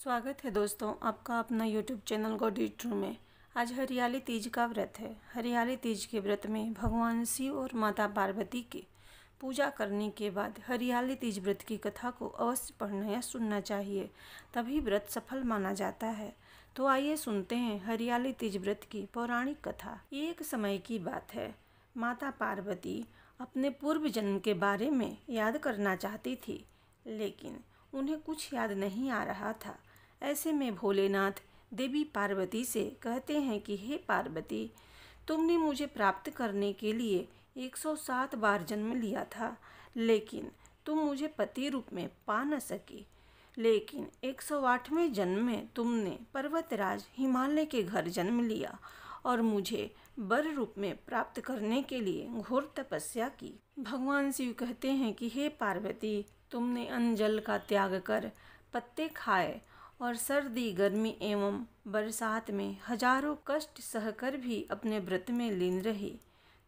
स्वागत है दोस्तों आपका अपना YouTube चैनल गॉडी ट्रू में। आज हरियाली तीज का व्रत है। हरियाली तीज के व्रत में भगवान शिव और माता पार्वती की पूजा करने के बाद हरियाली तीज व्रत की कथा को अवश्य पढ़ना या सुनना चाहिए, तभी व्रत सफल माना जाता है। तो आइए सुनते हैं हरियाली तीज व्रत की पौराणिक कथा। एक समय की बात है, माता पार्वती अपने पूर्व जन्म के बारे में याद करना चाहती थी, लेकिन उन्हें कुछ याद नहीं आ रहा था। ऐसे में भोलेनाथ देवी पार्वती से कहते हैं कि हे पार्वती, तुमने मुझे प्राप्त करने के लिए 107 बार जन्म लिया था, लेकिन तुम मुझे पति रूप में पा न सकी। लेकिन 108वें जन्म में तुमने पर्वतराज हिमालय के घर जन्म लिया और मुझे वर रूप में प्राप्त करने के लिए घोर तपस्या की। भगवान शिव कहते हैं कि हे पार्वती, तुमने अन्न जल का त्याग कर पत्ते खाए और सर्दी गर्मी एवं बरसात में हजारों कष्ट सहकर भी अपने व्रत में लीन रही।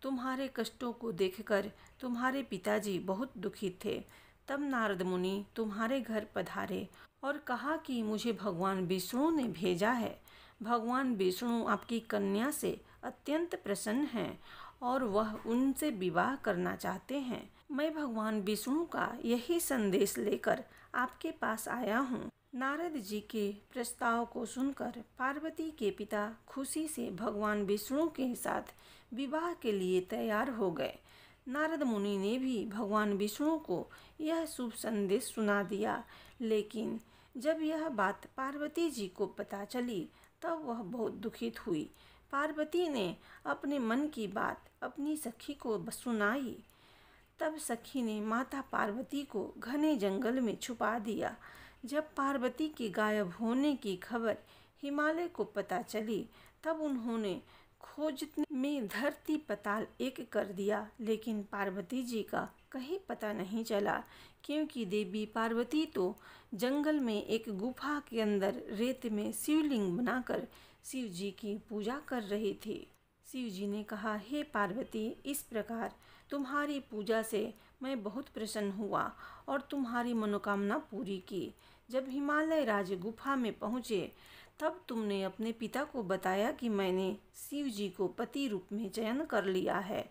तुम्हारे कष्टों को देखकर तुम्हारे पिताजी बहुत दुखी थे। तब नारद मुनि तुम्हारे घर पधारे और कहा कि मुझे भगवान विष्णु ने भेजा है। भगवान विष्णु आपकी कन्या से अत्यंत प्रसन्न हैं और वह उनसे विवाह करना चाहते हैं। मैं भगवान विष्णु का यही संदेश लेकर आपके पास आया हूँ। नारद जी के प्रस्ताव को सुनकर पार्वती के पिता खुशी से भगवान विष्णु के साथ विवाह के लिए तैयार हो गए। नारद मुनि ने भी भगवान विष्णु को यह शुभ संदेश सुना दिया, लेकिन जब यह बात पार्वती जी को पता चली तब वह बहुत दुखित हुई। पार्वती ने अपने मन की बात अपनी सखी को सुनाई। तब सखी ने माता पार्वती को घने जंगल में छुपा दिया। जब पार्वती के गायब होने की खबर हिमालय को पता चली तब उन्होंने खोजने में धरती पताल एक कर दिया, लेकिन पार्वती जी का कहीं पता नहीं चला, क्योंकि देवी पार्वती तो जंगल में एक गुफा के अंदर रेत में शिवलिंग बनाकर शिव जी की पूजा कर रही थी। शिव जी ने कहा, हे पार्वती, इस प्रकार तुम्हारी पूजा से मैं बहुत प्रसन्न हुआ और तुम्हारी मनोकामना पूरी की। जब हिमालय राज गुफा में पहुँचे तब तुमने अपने पिता को बताया कि मैंने शिव जी को पति रूप में चयन कर लिया है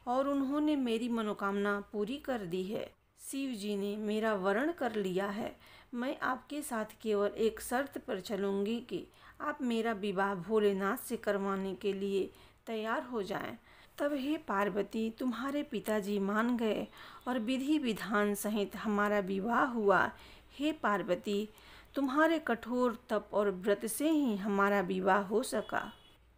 और उन्होंने मेरी मनोकामना पूरी कर दी है। शिव जी ने मेरा वरण कर लिया है। मैं आपके साथ केवल एक शर्त पर चलूँगी कि आप मेरा विवाह भोलेनाथ से करवाने के लिए तैयार हो जाएं। तब हे पार्वती, तुम्हारे पिताजी मान गए और विधि विधान सहित हमारा विवाह हुआ। हे पार्वती, तुम्हारे कठोर तप और व्रत से ही हमारा विवाह हो सका।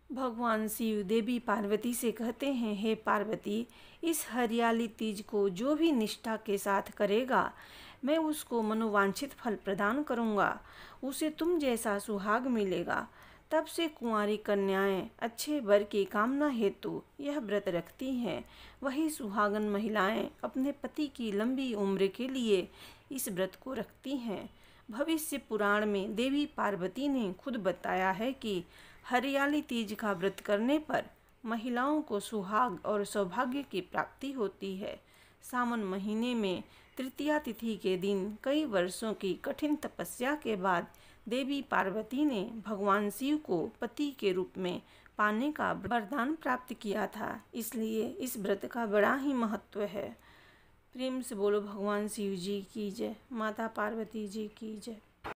भगवान शिव देवी पार्वती से कहते हैं, हे पार्वती, इस हरियाली तीज को जो भी निष्ठा के साथ करेगा, मैं उसको मनोवांछित फल प्रदान करूँगा। उसे तुम जैसा सुहाग मिलेगा। तब से कुंवारी कन्याएं अच्छे वर की कामना हेतु यह व्रत रखती हैं। वही सुहागन महिलाएं अपने पति की लंबी उम्र के लिए इस व्रत को रखती हैं। भविष्य पुराण में देवी पार्वती ने खुद बताया है कि हरियाली तीज का व्रत करने पर महिलाओं को सुहाग और सौभाग्य की प्राप्ति होती है। सावन महीने में तृतीया तिथि के दिन कई वर्षों की कठिन तपस्या के बाद देवी पार्वती ने भगवान शिव को पति के रूप में पाने का वरदान प्राप्त किया था, इसलिए इस व्रत का बड़ा ही महत्व है। प्रेम से बोलो भगवान शिव जी की जय, माता पार्वती जी की जय।